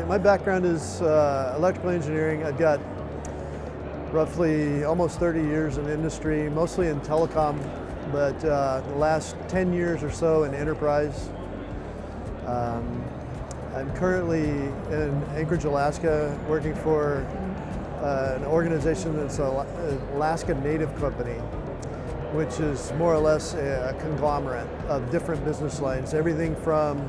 My background is electrical engineering. I've got roughly almost 30 years in industry, mostly in telecom, but the last 10 years or so in enterprise. I'm currently in Anchorage, Alaska, working for an organization that's an Alaska Native company, which is more or less a conglomerate of different business lines. Everything from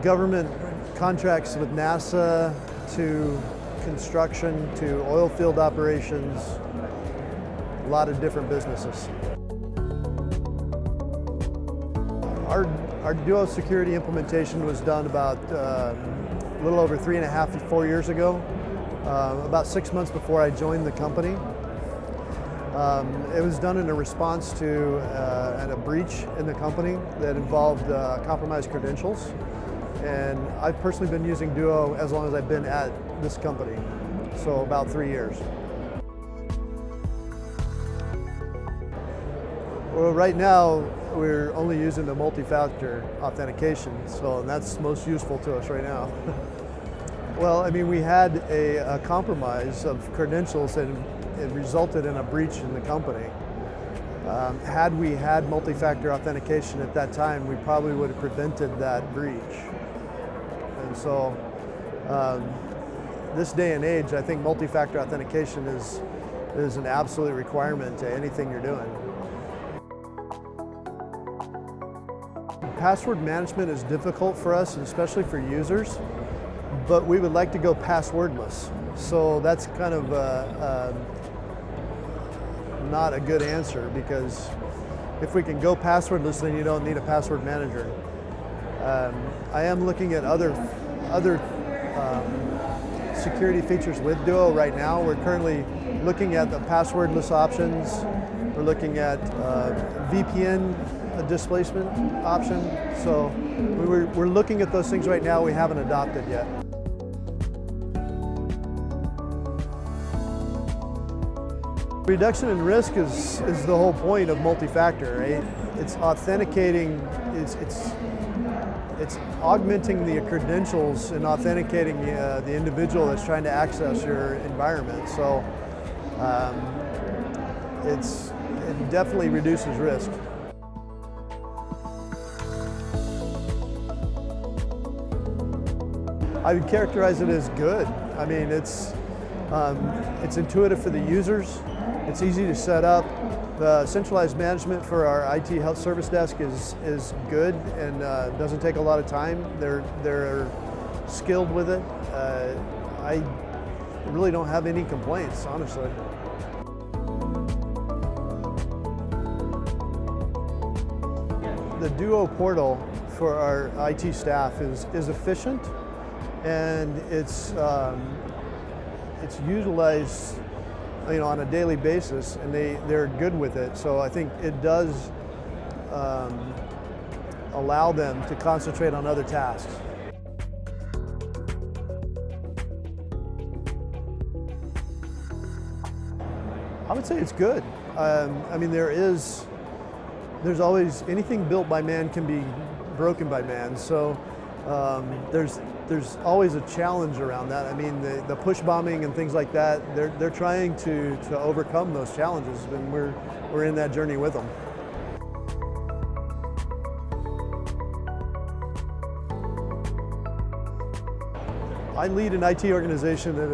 government contracts with NASA to construction to oil field operations, a lot of different businesses. Our Duo security implementation was done about a little over 3.5 to 4 years ago, about 6 months before I joined the company. It was done in a response to a breach in the company that involved compromised credentials. And I've personally been using Duo as long as I've been at this company, so about 3 years. Well, right now we're only using the multi-factor authentication, so that's most useful to us right now. Well, I mean, we had a compromise of credentials and it resulted in a breach in the company. Had we had multi-factor authentication at that time, we probably would have prevented that breach. And so, this day and age, I think multi-factor authentication is an absolute requirement to anything you're doing. Password management is difficult for us, especially for users, but we would like to go passwordless. So that's kind of not a good answer, because if we can go passwordless, then you don't need a password manager. I am looking at other security features with Duo right now. We're currently looking at the passwordless options. We're looking at VPN displacement option. So we're looking at those things right now. We haven't adopted yet. Reduction in risk is the whole point of multi-factor, right? It's authenticating, it's augmenting the credentials and authenticating the individual that's trying to access your environment. So it definitely reduces risk. I would characterize it as good. I mean, it's intuitive for the users. It's easy to set up. The centralized management for our IT health service desk is good and doesn't take a lot of time. They're skilled with it. I really don't have any complaints, honestly. The Duo portal for our IT staff is efficient, and it's utilized, you know, on a daily basis, and they're good with it. So I think it does allow them to concentrate on other tasks. I would say it's good. I mean, there's always, anything built by man can be broken by man. So there's always a challenge around that. I mean, the push bombing and things like that, they're trying to overcome those challenges, and we're in that journey with them. I lead an IT organization that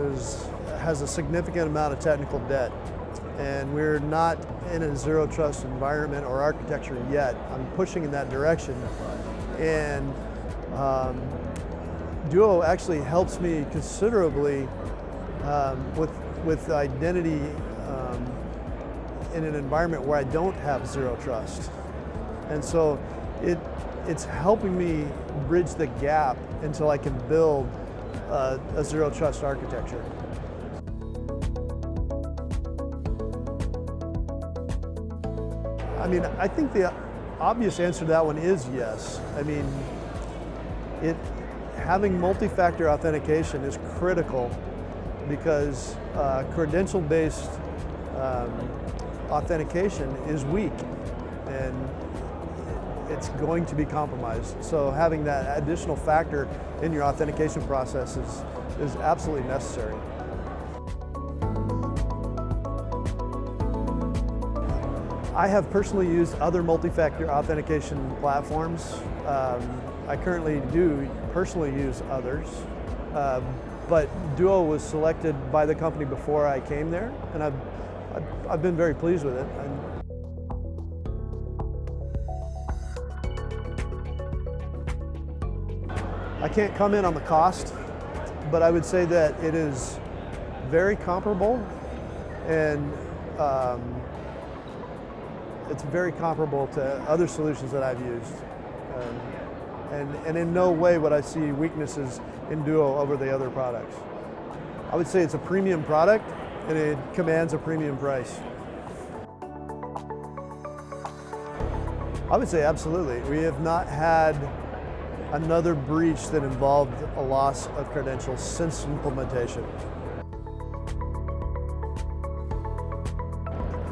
has a significant amount of technical debt, and we're not in a zero trust environment or architecture yet. I'm pushing in that direction, and Duo actually helps me considerably with identity in an environment where I don't have zero trust. And so it's helping me bridge the gap until I can build a zero trust architecture. I mean, I think the obvious answer to that one is yes. I mean, having multi-factor authentication is critical because credential-based authentication is weak, and it it's going to be compromised. So having that additional factor in your authentication process is absolutely necessary. I have personally used other multi-factor authentication platforms. I currently do personally use others, but Duo was selected by the company before I came there, and I've been very pleased with it. I can't comment on the cost, but I would say that it is very comparable, and it's very comparable to other solutions that I've used. And in no way would I see weaknesses in Duo over the other products. I would say it's a premium product and it commands a premium price. I would say absolutely. We have not had another breach that involved a loss of credentials since implementation.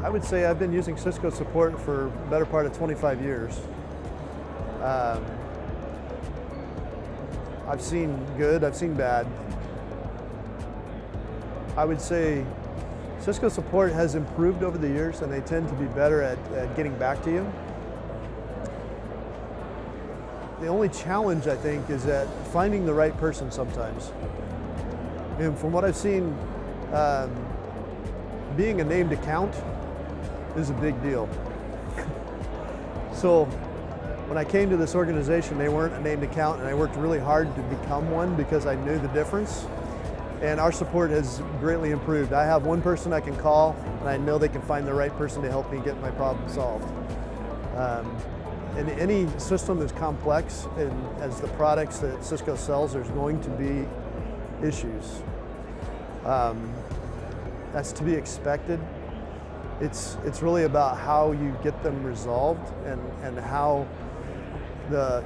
I would say I've been using Cisco support for the better part of 25 years. I've seen good, I've seen bad. I would say Cisco support has improved over the years, and they tend to be better at getting back to you. The only challenge, I think, is at finding the right person sometimes. And from what I've seen, being a named account is a big deal. So when I came to this organization, they weren't a named account, and I worked really hard to become one because I knew the difference. And our support has greatly improved. I have one person I can call, and I know they can find the right person to help me get my problem solved. And any system is complex, and as the products that Cisco sells, there's going to be issues. That's to be expected. It's really about how you get them resolved, and how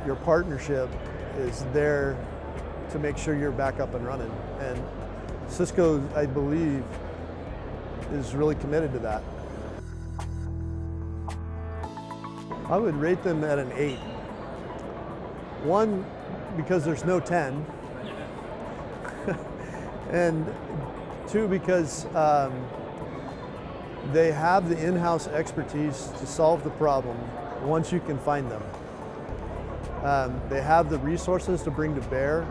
your partnership is there to make sure you're back up and running. And Cisco, I believe, is really committed to that. I would rate them at an 8. 1, because there's no 10. And 2, because they have the in-house expertise to solve the problem once you can find them. They have the resources to bring to bear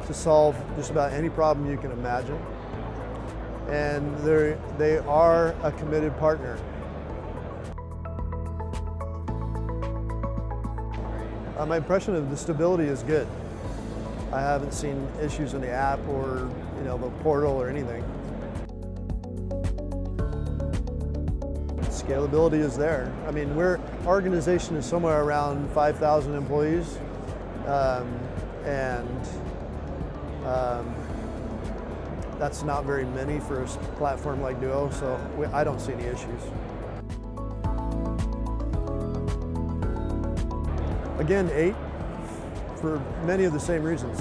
to solve just about any problem you can imagine. And they are a committed partner. My impression of the stability is good. I haven't seen issues in the app or the portal or anything. Scalability is there. I mean, our organization is somewhere around 5,000 employees, and that's not very many for a platform like Duo, so I don't see any issues. Again, 8 for many of the same reasons.